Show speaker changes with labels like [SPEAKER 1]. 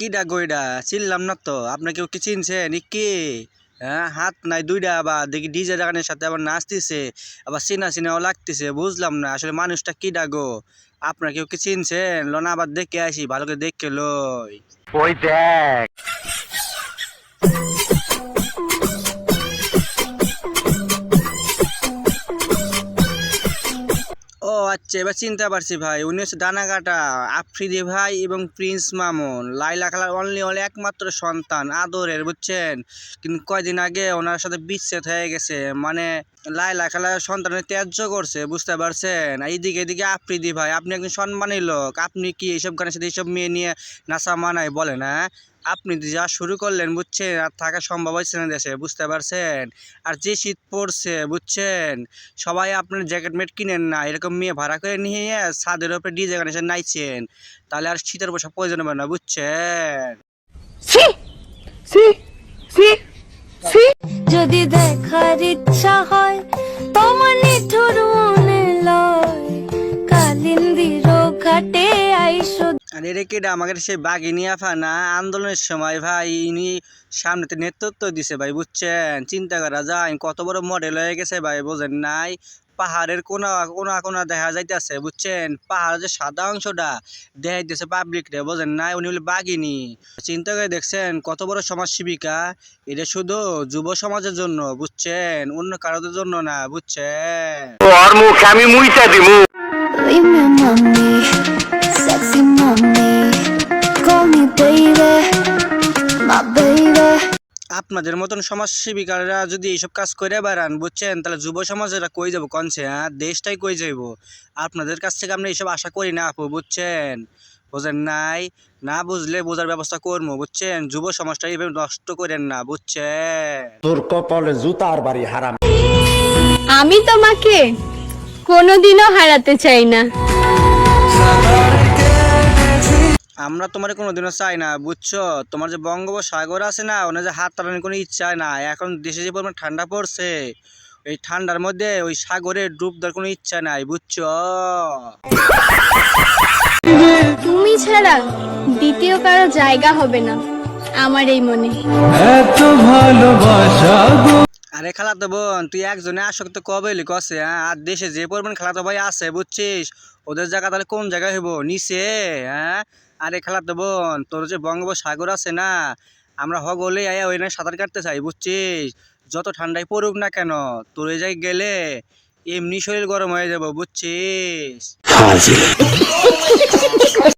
[SPEAKER 1] কি ডা গইডা চিনলাম না তো। আপনার কেউ কি চিনছেন? কি হ্যাঁ, হাত নাই দুইটা, আবার দেখি ডিজে গানের সাথে আবার নাচতেছে, আবার চিনা চিনাও লাগতেছে। বুঝলাম না আসলে মানুষটা কি ডাগো। আপনার কেউ কি চিনছেন? লোনা আবার দেখে আসি, ভালো করে দেখে লই।
[SPEAKER 2] ওই দেখ।
[SPEAKER 1] ও আচ্ছা, এবার চিনতে পারছি ভাই। উনি হচ্ছে দানাকাটা আফ্রিদি ভাই এবং প্রিন্স মামুন, লাইলা খালার অনলি একমাত্র সন্তান, আদরের, বুঝছেন। কিন্তু কয়দিন আগে ওনার সাথে বিচ্ছেদ হয়ে গেছে, মানে লাইলা খালার সন্তানের ত্যায্য করছে, বুঝতে পারছেন। আর এদিকে এদিকে আফ্রিদি ভাই, আপনি একজন সম্মানী লোক, আপনি কি এইসব গানের সাথে এইসব মেয়ে নিয়ে নাচা মানায় বলেন? হ্যাঁ, আপনি যা শুরু করলেন, বুঝছেন, আর থাকা সম্ভব হচ্ছে না দেশে, বুঝতে পারছেন। আর যে শীত পড়ছে, বুঝছেন, সবাই আপনার জ্যাকেট মেট কিনেন না, এরকম মেয়ে ভাড়া করে নিয়ে ছাদের উপরে ডিজে গানে এসে নাইছেন, তাহলে আর শীতের পোশাক প্রয়োজন হবে না, বুঝছেন।
[SPEAKER 3] যদি দেখার ইচ্ছা হয় তোমার নিঠুর মনে লয় কালিন্দির ঘাটে আইসো।
[SPEAKER 1] আর এর কেটা আমাকে সেই বাঘিনী আফা না, আন্দোলনের সময় ভাই ইনি সামনেতে নেতৃত্ব দিছে ভাই, বুঝছেন। চিন্তা করা যায় কত বড় মডেল হয়ে গেছে ভাই, বোঝেন নাই। পাহাড়ের কোনা কোনা কোনা দেখা যাইতেছে, বুঝছেন। পাহাড়ের যে সাদা অংশটা দেখা যাইতেছে পাবলিক রে, বোঝেন নাই। উনি বলে বাঘিনী। চিন্তা করে দেখছেন কত বড় সমাজসেবিকা। এটা শুধু যুব সমাজের জন্য, বুঝছেন, অন্য কারোদের জন্য না, বুঝছেন।
[SPEAKER 2] ওর মুখে আমি মুইতা দিমু।
[SPEAKER 3] Remember me, sexy mommy, call me baby, my baby.
[SPEAKER 1] আপনাদের মতন সমাজসেবিকারা যদি এইসব কাজ করে বেড়ান, বুঝছেন, তাহলে যুব সমাজেরা কই যাবো কনছে? হ্যাঁ, দেশটাই কই যাইব। আপনাদের কাছ থেকে আমরা এইসব আশা করি না আপু, বুঝছেন। বোঝেন নাই, না বুঝলে বোঝার ব্যবস্থা করবো, বুঝছেন। যুব সমাজটা এইভাবে নষ্ট করেন না, বুঝছেন।
[SPEAKER 4] তোর কপালে জুতার বাড়ি হারাম।
[SPEAKER 5] আমি তোমাকে কোনোদিনও হারাতে চাই না।
[SPEAKER 1] আমরা তোমার কোনোদিনও চাই না, বুঝছো। তোমার যে বঙ্গোপসাগর আছে না, ওনার যে হাত টানানোর কোনো ইচ্ছা না। এখন দেশে যে পরিমাণ ঠান্ডা পড়ছে, এই ঠান্ডার মধ্যে ওই সাগরে ডুব দেওয়ার কোনো ইচ্ছা নাই, বুঝছো।
[SPEAKER 5] তুমি ছাড়া দ্বিতীয় কারো জায়গা হবে না আমার এই মনে।
[SPEAKER 1] আরে খালাতো বোন, তুই একজনে আসক্ত কবে হইলি কসে? হ্যাঁ, আর দেশে যে পরিমাণ খালাতো ভাই আছে, বুঝছিস, ওদের জায়গা তাহলে কোন জায়গায় হইব? নিচে? হ্যাঁ, আরে খালাতো বোন, তোর যে বঙ্গোপসাগর আছে না, আমরা হগলে আয়া ওই না সাঁতার কাটতে চাই, বুঝছিস। যত ঠান্ডায় পড়ুক না কেন, তোর এই জায়গায় গেলে এমনি শরীর গরম হয়ে যাবো, বুঝছিস।